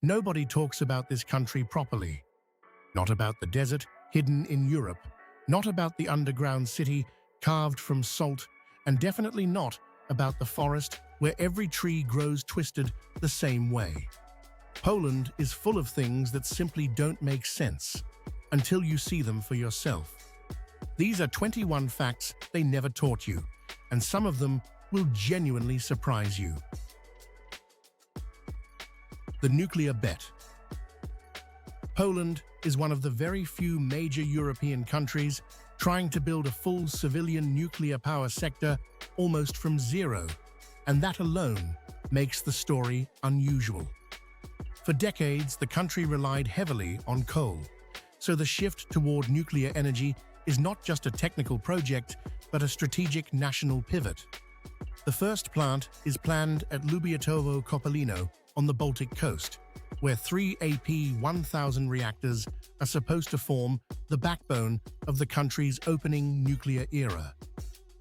Nobody talks about this country properly. Not about the desert hidden in Europe, not about the underground city carved from salt, and definitely not about the forest where every tree grows twisted the same way. Poland is full of things that simply don't make sense until you see them for yourself. These are 21 facts they never taught you, and some of them will genuinely surprise you. The nuclear bet. Poland is one of the very few major European countries trying to build a full civilian nuclear power sector almost from zero, and that alone makes the story unusual. For decades, the country relied heavily on coal, so the shift toward nuclear energy is not just a technical project, but a strategic national pivot. The first plant is planned at Lubiatowo-Kopalino on the Baltic coast, where 3 AP-1000 reactors are supposed to form the backbone of the country's opening nuclear era.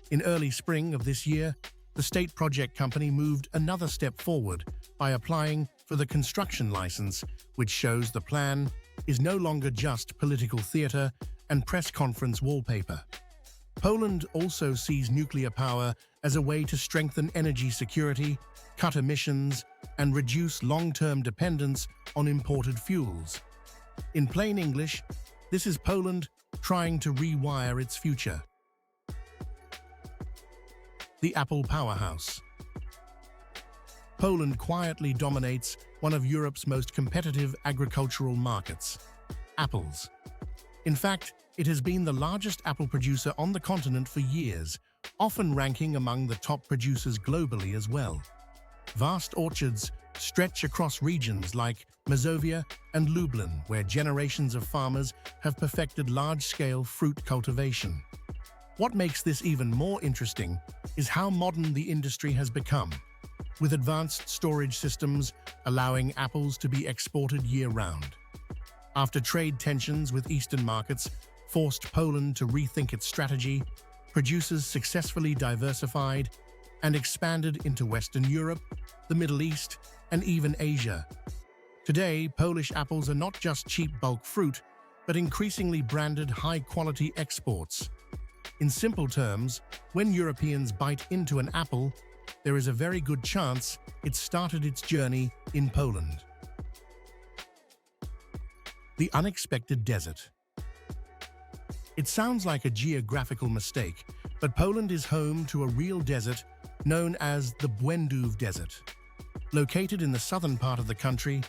In early spring of this year, the state project company moved another step forward by applying for the construction license, which shows the plan is no longer just political theater and press conference wallpaper. Poland also sees nuclear power as a way to strengthen energy security, cut emissions, and reduce long-term dependence on imported fuels. In plain English, this is Poland trying to rewire its future. The Apple Powerhouse. Poland quietly dominates one of Europe's most competitive agricultural markets, apples. In fact, it has been the largest apple producer on the continent for years, often ranking among the top producers globally as well. Vast orchards stretch across regions like Mazovia and Lublin, where generations of farmers have perfected large-scale fruit cultivation. What makes this even more interesting is how modern the industry has become, with advanced storage systems allowing apples to be exported year-round. After trade tensions with Eastern markets forced Poland to rethink its strategy, producers successfully diversified and expanded into Western Europe, the Middle East, and even Asia. Today, Polish apples are not just cheap bulk fruit, but increasingly branded high-quality exports. In simple terms, when Europeans bite into an apple, there is a very good chance it started its journey in Poland. The unexpected desert. It sounds like a geographical mistake, but Poland is home to a real desert known as the Błędów Desert. Located in the southern part of the country,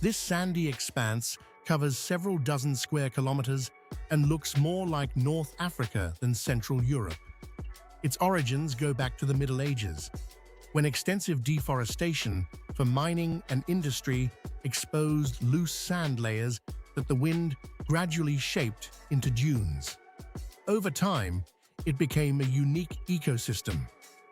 this sandy expanse covers several dozen square kilometers and looks more like North Africa than Central Europe. Its origins go back to the Middle Ages, when extensive deforestation for mining and industry exposed loose sand layers that the wind gradually shaped into dunes. Over time, it became a unique ecosystem,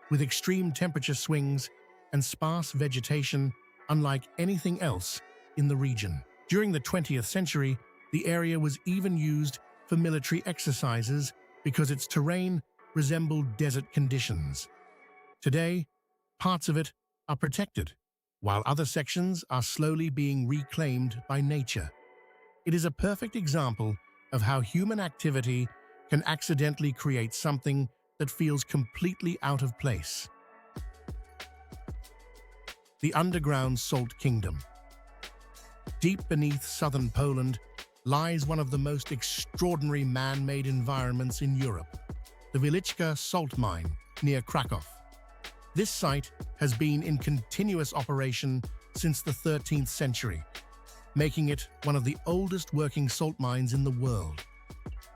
with extreme temperature swings and sparse vegetation unlike anything else in the region. During the 20th century, the area was even used for military exercises because its terrain resembled desert conditions. Today, parts of it are protected, while other sections are slowly being reclaimed by nature. It is a perfect example of how human activity can accidentally create something that feels completely out of place. The Underground Salt Kingdom. Deep beneath southern Poland lies one of the most extraordinary man-made environments in Europe, the Wieliczka salt mine near Kraków. This site has been in continuous operation since the 13th century, making it one of the oldest working salt mines in the world.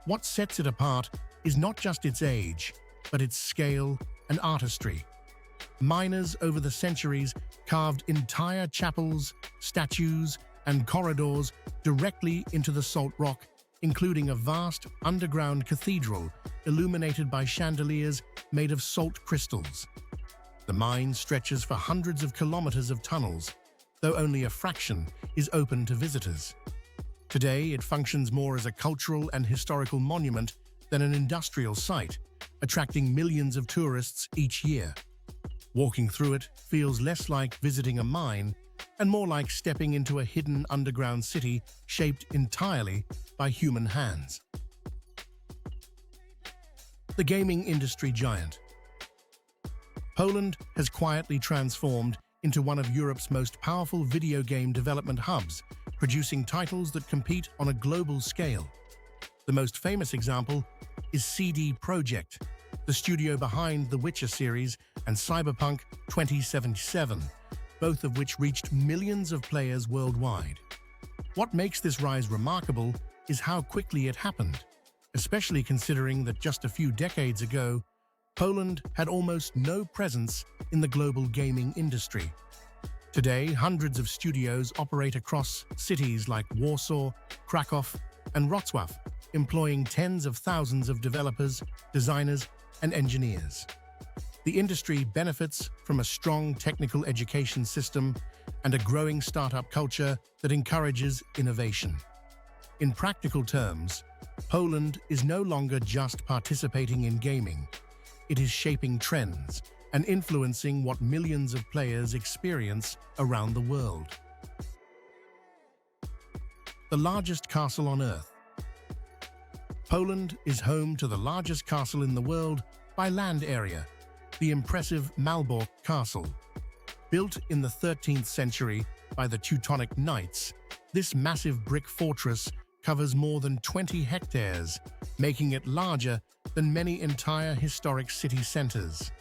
What sets it apart is not just its age, but its scale and artistry. Miners over the centuries carved entire chapels, statues, and corridors directly into the salt rock, including a vast underground cathedral illuminated by chandeliers made of salt crystals. The mine stretches for hundreds of kilometers of tunnels, though only a fraction is open to visitors. Today, it functions more as a cultural and historical monument than an industrial site, attracting millions of tourists each year. Walking through it feels less like visiting a mine and more like stepping into a hidden underground city shaped entirely by human hands. The gaming industry giant. Poland has quietly transformed into one of Europe's most powerful video game development hubs, producing titles that compete on a global scale. The most famous example is CD Projekt, the studio behind the Witcher series and Cyberpunk 2077, both of which reached millions of players worldwide. What makes this rise remarkable is how quickly it happened, especially considering that just a few decades ago, Poland had almost no presence in the global gaming industry. Today, hundreds of studios operate across cities like Warsaw, Krakow, and Wrocław, employing tens of thousands of developers, designers, and engineers. The industry benefits from a strong technical education system and a growing startup culture that encourages innovation. In practical terms, Poland is no longer just participating in gaming. It is shaping trends and influencing what millions of players experience around the world. The largest castle on Earth. Poland is home to the largest castle in the world by land area, the impressive Malbork Castle. Built in the 13th century by the Teutonic Knights, this massive brick fortress covers more than 20 hectares, making it larger than many entire historic city centers.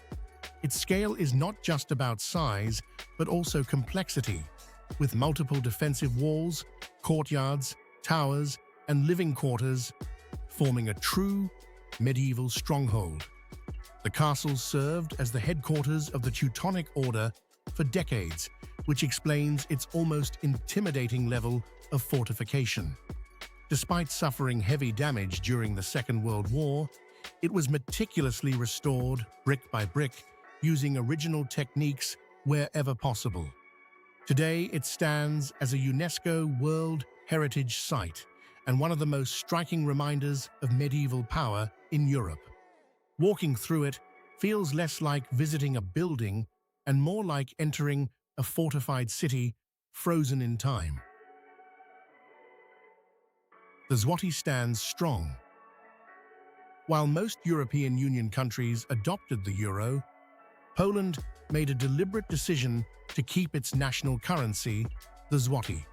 Its scale is not just about size, but also complexity, with multiple defensive walls, courtyards, towers, and living quarters, forming a true medieval stronghold. The castle served as the headquarters of the Teutonic Order for decades, which explains its almost intimidating level of fortification. Despite suffering heavy damage during the Second World War, it was meticulously restored brick by brick, using original techniques wherever possible. Today, it stands as a UNESCO World Heritage Site and one of the most striking reminders of medieval power in Europe. Walking through it feels less like visiting a building and more like entering a fortified city frozen in time. The zloty stands strong. While most European Union countries adopted the euro, Poland made a deliberate decision to keep its national currency, the zloty.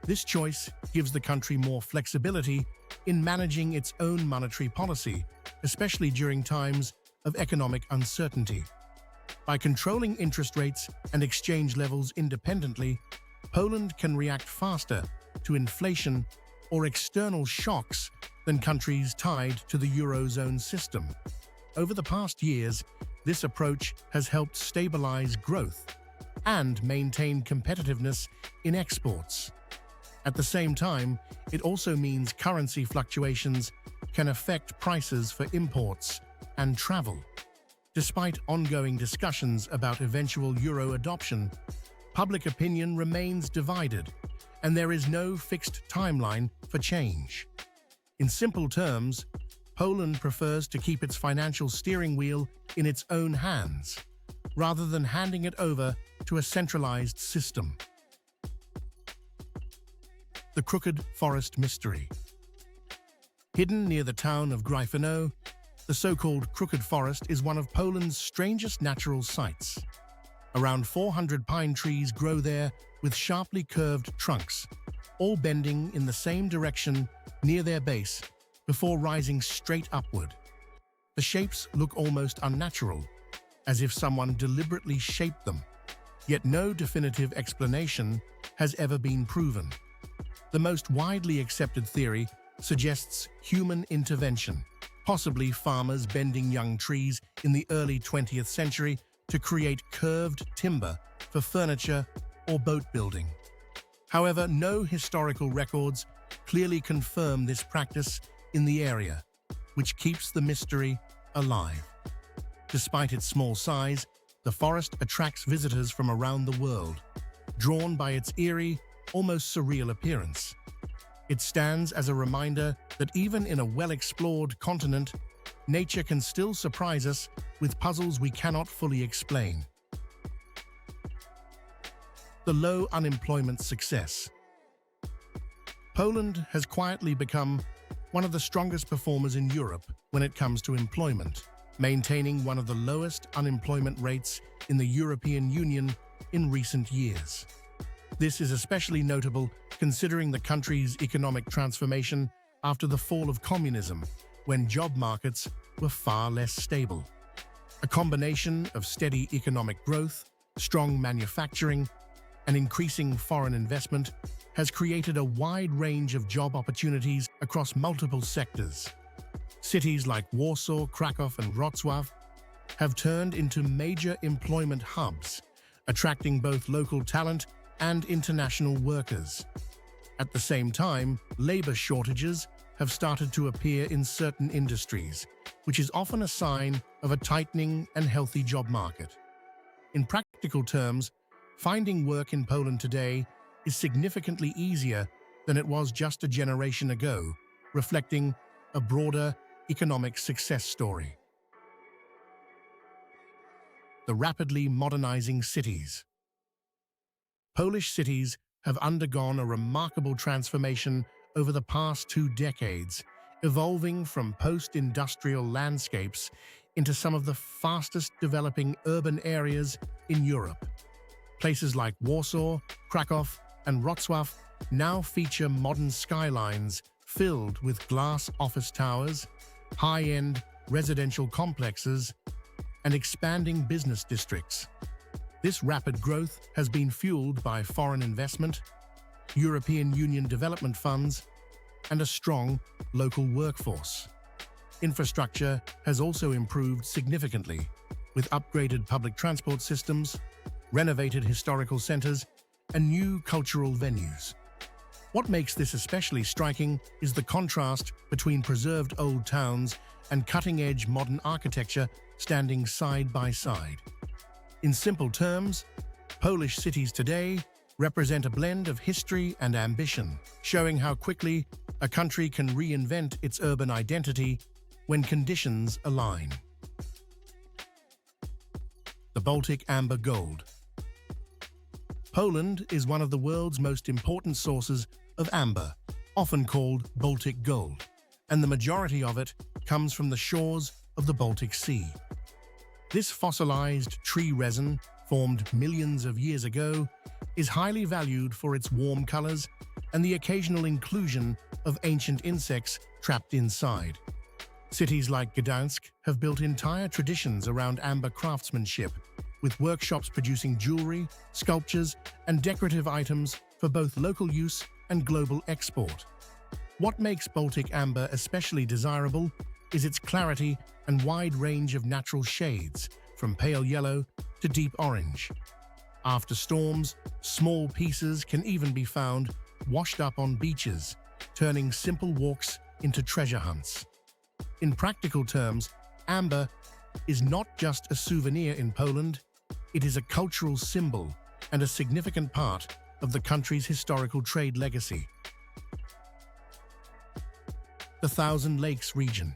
This choice gives the country more flexibility in managing its own monetary policy, especially during times of economic uncertainty. By controlling interest rates and exchange levels independently, Poland can react faster to inflation or external shocks than countries tied to the Eurozone system. Over the past years, this approach has helped stabilize growth and maintain competitiveness in exports. At the same time, it also means currency fluctuations can affect prices for imports and travel. Despite ongoing discussions about eventual euro adoption, public opinion remains divided, and there is no fixed timeline for change. In simple terms, Poland prefers to keep its financial steering wheel in its own hands, rather than handing it over to a centralized system. The Crooked Forest Mystery. Hidden near the town of Gryfino, the so-called Crooked Forest is one of Poland's strangest natural sights. Around 400 pine trees grow there with sharply curved trunks, all bending in the same direction near their base before rising straight upward. The shapes look almost unnatural, as if someone deliberately shaped them, yet no definitive explanation has ever been proven. The most widely accepted theory suggests human intervention, possibly farmers bending young trees in the early 20th century to create curved timber for furniture or boat building. However, no historical records clearly confirm this practice in the area, which keeps the mystery alive. Despite its small size, the forest attracts visitors from around the world, drawn by its eerie, almost surreal appearance. It stands as a reminder that even in a well-explored continent, nature can still surprise us with puzzles we cannot fully explain. The low unemployment success. Poland has quietly become one of the strongest performers in Europe when it comes to employment, maintaining one of the lowest unemployment rates in the European Union in recent years. This is especially notable considering the country's economic transformation after the fall of communism, when job markets were far less stable. A combination of steady economic growth, strong manufacturing, and increasing foreign investment has created a wide range of job opportunities across multiple sectors. Cities like Warsaw, Krakow, and Wrocław have turned into major employment hubs, attracting both local talent and international workers. At the same time, labor shortages have started to appear in certain industries, which is often a sign of a tightening and healthy job market. In practical terms, finding work in Poland today is significantly easier than it was just a generation ago, reflecting a broader economic success story. The rapidly modernizing cities. Polish cities have undergone a remarkable transformation over the past 2 decades, evolving from post-industrial landscapes into some of the fastest developing urban areas in Europe. Places like Warsaw, Krakow, and Wrocław now feature modern skylines filled with glass office towers, high-end residential complexes, and expanding business districts. This rapid growth has been fueled by foreign investment, European Union development funds, and a strong local workforce. Infrastructure has also improved significantly, with upgraded public transport systems, renovated historical centers, and new cultural venues. What makes this especially striking is the contrast between preserved old towns and cutting-edge modern architecture standing side by side. In simple terms, Polish cities today represent a blend of history and ambition, showing how quickly a country can reinvent its urban identity when conditions align. The Baltic Amber Gold. Poland is one of the world's most important sources of amber, often called Baltic gold, and the majority of it comes from the shores of the Baltic Sea. This fossilized tree resin, formed millions of years ago, is highly valued for its warm colors and the occasional inclusion of ancient insects trapped inside. Cities like Gdansk have built entire traditions around amber craftsmanship, with workshops producing jewelry, sculptures, and decorative items for both local use and global export. What makes Baltic amber especially desirable is its clarity and wide range of natural shades, from pale yellow to deep orange. After storms, small pieces can even be found washed up on beaches, turning simple walks into treasure hunts. In practical terms, amber is not just a souvenir in Poland, it is a cultural symbol and a significant part of the country's historical trade legacy. The Thousand Lakes region.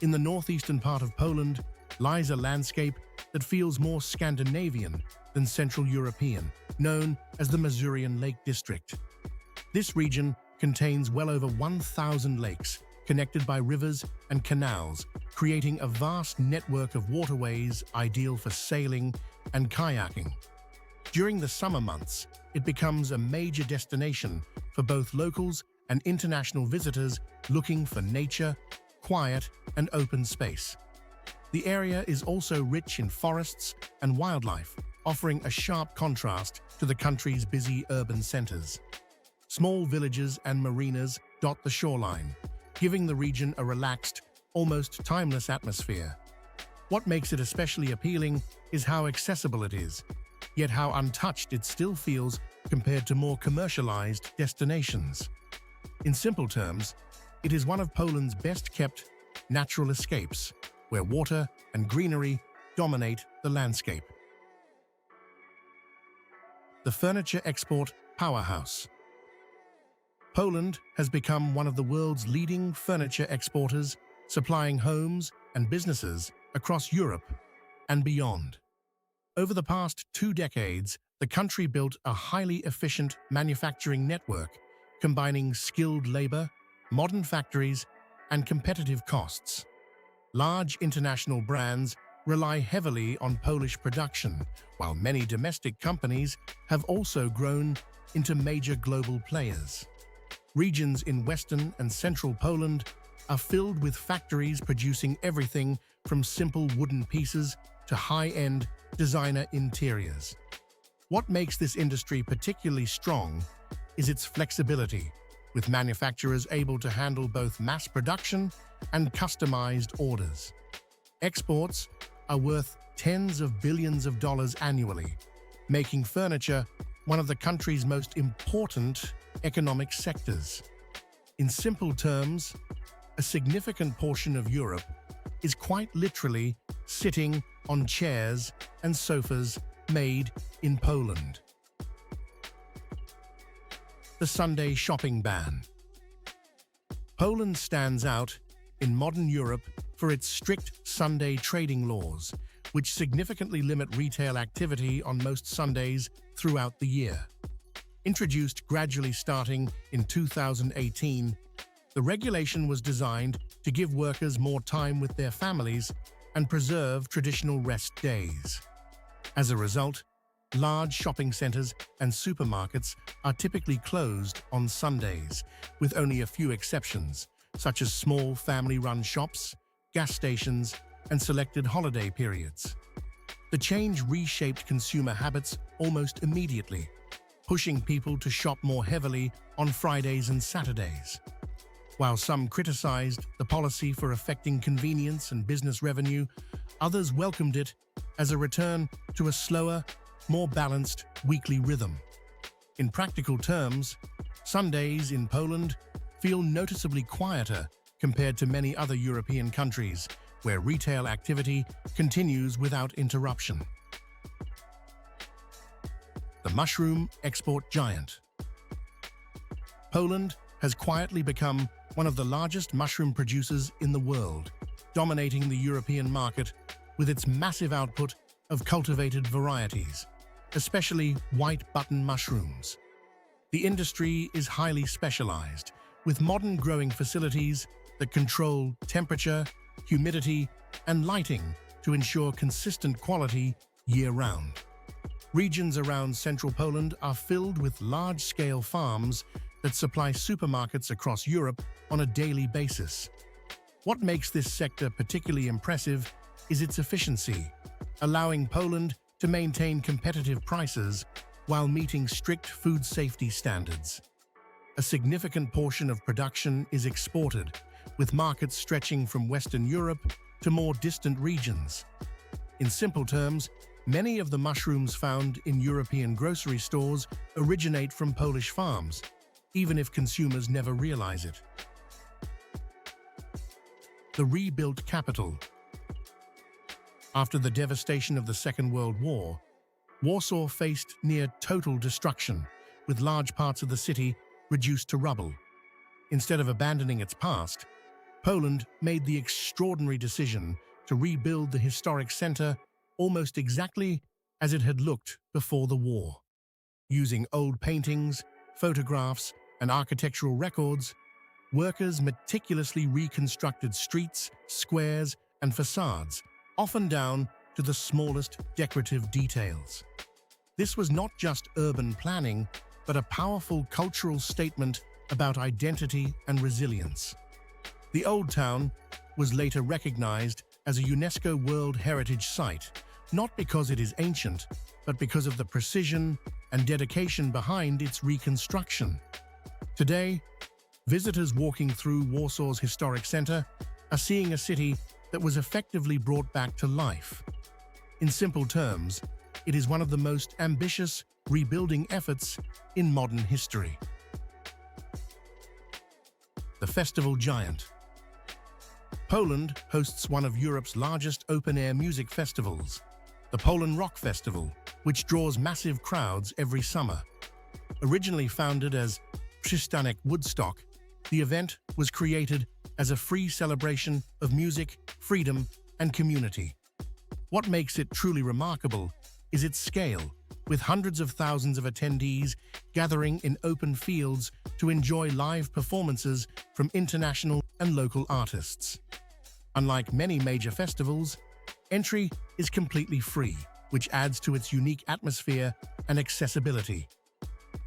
In the northeastern part of Poland lies a landscape that feels more Scandinavian than Central European, known as the Masurian Lake District. This region contains well over 1,000 lakes, connected by rivers and canals, creating a vast network of waterways ideal for sailing and kayaking. During the summer months, it becomes a major destination for both locals and international visitors looking for nature, quiet, and open space. The area is also rich in forests and wildlife, offering a sharp contrast to the country's busy urban centers. Small villages and marinas dot the shoreline, giving the region a relaxed, almost timeless atmosphere. What makes it especially appealing is how accessible it is, yet how untouched it still feels compared to more commercialized destinations. In simple terms, it is one of Poland's best-kept natural escapes, where water and greenery dominate the landscape. The furniture export powerhouse. Poland has become one of the world's leading furniture exporters, supplying homes and businesses across Europe and beyond. Over the past 2 decades, The country built a highly efficient manufacturing network, combining skilled labor, modern factories, and competitive costs. Large international brands rely heavily on Polish production, while many domestic companies have also grown into major global players. Regions in western and central Poland are filled with factories producing everything from simple wooden pieces to high-end designer interiors. What makes this industry particularly strong is its flexibility, with manufacturers able to handle both mass production and customized orders. Exports are worth tens of billions of dollars annually, making furniture one of the country's most important economic sectors. In simple terms, a significant portion of Europe is quite literally sitting on chairs and sofas made in Poland. The Sunday shopping ban. Poland stands out in modern Europe for its strict Sunday trading laws, which significantly limit retail activity on most Sundays throughout the year. Introduced gradually starting in 2018, the regulation was designed to give workers more time with their families and preserve traditional rest days. As a result, large shopping centers and supermarkets are typically closed on Sundays, with only a few exceptions, such as small family-run shops, gas stations, and selected holiday periods. The change reshaped consumer habits almost immediately, pushing people to shop more heavily on Fridays and Saturdays. While some criticized the policy for affecting convenience and business revenue, others welcomed it as a return to a slower, more balanced weekly rhythm. In practical terms, Sundays in Poland feel noticeably quieter compared to many other European countries, where retail activity continues without interruption. The mushroom export giant. Poland has quietly become one of the largest mushroom producers in the world, dominating the European market with its massive output of cultivated varieties, especially white button mushrooms. The industry is highly specialized, with modern growing facilities that control temperature, humidity, and lighting to ensure consistent quality year-round. Regions around central Poland are filled with large-scale farms that supply supermarkets across Europe on a daily basis. What makes this sector particularly impressive is its efficiency, allowing Poland to maintain competitive prices while meeting strict food safety standards. A significant portion of production is exported, with markets stretching from Western Europe to more distant regions. In simple terms, many of the mushrooms found in European grocery stores originate from Polish farms, even if consumers never realize it. The rebuilt capital. After the devastation of the Second World War, Warsaw faced near total destruction, with large parts of the city reduced to rubble. Instead of abandoning its past, Poland made the extraordinary decision to rebuild the historic center almost exactly as it had looked before the war. Using old paintings, photographs, and architectural records, workers meticulously reconstructed streets, squares, and facades, often down to the smallest decorative details. This was not just urban planning, but a powerful cultural statement about identity and resilience. The Old Town was later recognized as a UNESCO World Heritage Site, not because it is ancient, but because of the precision and dedication behind its reconstruction. Today, visitors walking through Warsaw's historic center are seeing a city that was effectively brought back to life. In simple terms, it is one of the most ambitious rebuilding efforts in modern history. The festival giant. Poland hosts one of Europe's largest open-air music festivals, the Poland Rock Festival, which draws massive crowds every summer. Originally founded as Przystanek Woodstock, the event was created as a free celebration of music, freedom, and community. What makes it truly remarkable is its scale, with hundreds of thousands of attendees gathering in open fields to enjoy live performances from international and local artists. Unlike many major festivals, entry is completely free, which adds to its unique atmosphere and accessibility.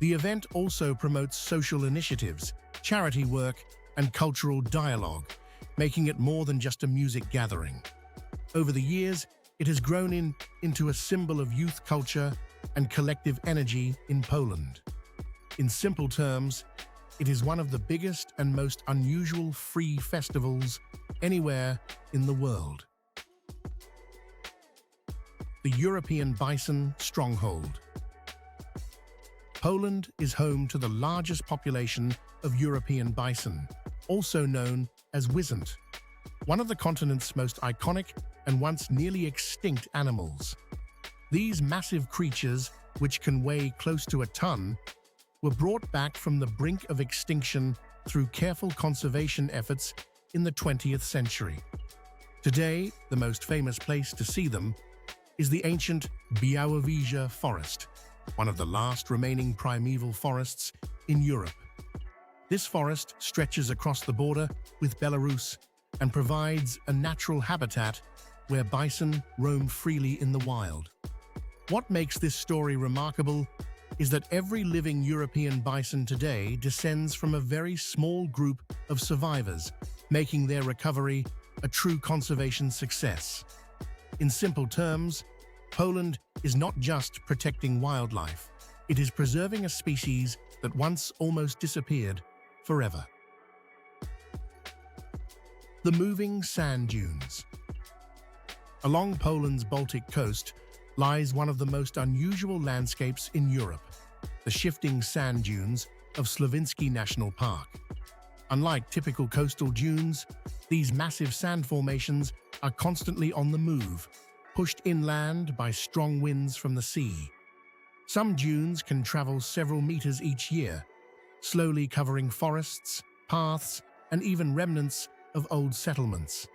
The event also promotes social initiatives, charity work, and cultural dialogue, making it more than just a music gathering. Over the years, it has grown into a symbol of youth culture and collective energy in Poland. In simple terms, it is one of the biggest and most unusual free festivals anywhere in the world. The European Bison Stronghold. Poland is home to the largest population of European bison, also known as wisent, one of the continent's most iconic and once nearly extinct animals. These massive creatures, which can weigh close to a ton, were brought back from the brink of extinction through careful conservation efforts in the 20th century. Today, the most famous place to see them is the ancient Białowieża forest, one of the last remaining primeval forests in Europe. This forest stretches across the border with Belarus and provides a natural habitat where bison roam freely in the wild. What makes this story remarkable is that every living European bison today descends from a very small group of survivors, making their recovery a true conservation success. In simple terms, Poland is not just protecting wildlife, it is preserving a species that once almost disappeared forever. The moving sand dunes. Along Poland's Baltic coast lies one of the most unusual landscapes in Europe, the shifting sand dunes of Słowiński National Park. Unlike typical coastal dunes, these massive sand formations are constantly on the move, pushed inland by strong winds from the sea. Some dunes can travel several meters each year, slowly covering forests, paths, and even remnants of old settlements.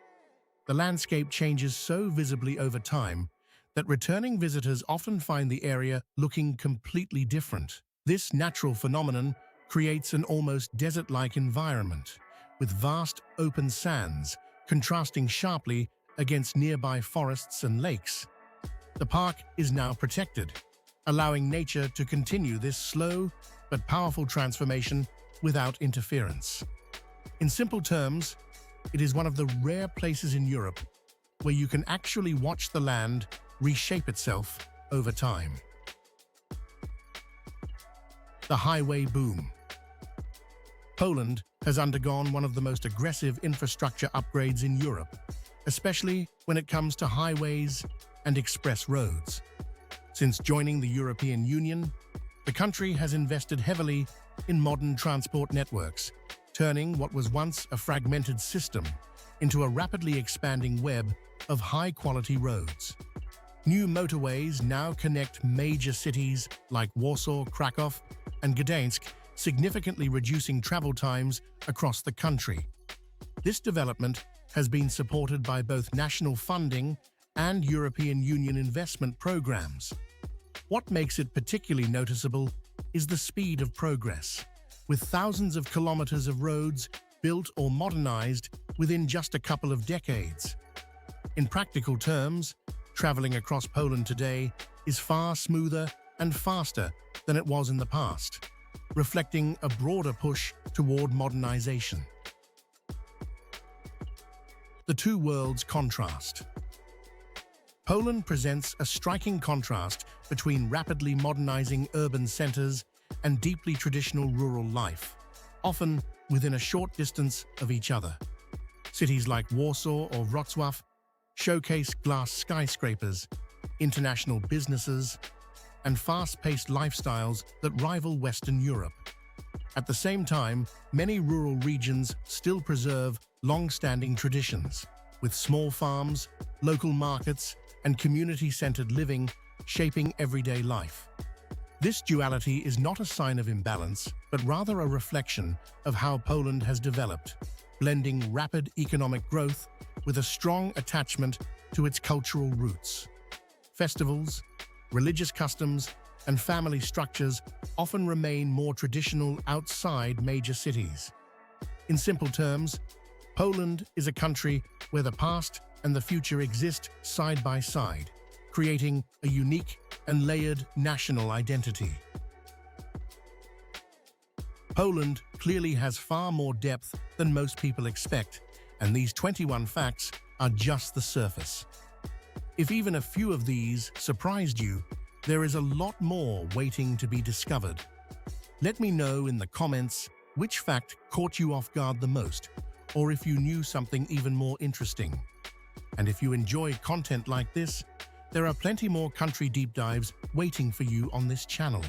The landscape changes so visibly over time that returning visitors often find the area looking completely different. This natural phenomenon creates an almost desert-like environment, with vast open sands contrasting sharply against nearby forests and lakes. The park is now protected, allowing nature to continue this slow but powerful transformation without interference. In simple terms, it is one of the rare places in Europe where you can actually watch the land reshape itself over time. The highway boom. Poland has undergone one of the most aggressive infrastructure upgrades in Europe, especially when it comes to highways and express roads. Since joining the European Union, the country has invested heavily in modern transport networks, turning what was once a fragmented system into a rapidly expanding web of high-quality roads. New motorways now connect major cities like Warsaw, Krakow, and Gdańsk, significantly reducing travel times across the country. This development has been supported by both national funding and European Union investment programs. What makes it particularly noticeable is the speed of progress, with thousands of kilometers of roads built or modernized within just a couple of decades. In practical terms, traveling across Poland today is far smoother and faster than it was in the past, reflecting a broader push toward modernization. The two worlds contrast. Poland presents a striking contrast between rapidly modernizing urban centers and deeply traditional rural life, often within a short distance of each other. Cities like Warsaw or Wrocław showcase glass skyscrapers, international businesses, and fast-paced lifestyles that rival Western Europe. At the same time, many rural regions still preserve long-standing traditions, with small farms, local markets, and community-centered living shaping everyday life. This duality is not a sign of imbalance, but rather a reflection of how Poland has developed, blending rapid economic growth with a strong attachment to its cultural roots. Festivals, religious customs, and family structures often remain more traditional outside major cities. In simple terms, Poland is a country where the past and the future exist side by side, creating a unique and layered national identity. Poland clearly has far more depth than most people expect, and these 21 facts are just the surface. If even a few of these surprised you, there is a lot more waiting to be discovered. Let me know in the comments which fact caught you off guard the most, or if you knew something even more interesting. And if you enjoy content like this, there are plenty more country deep dives waiting for you on this channel.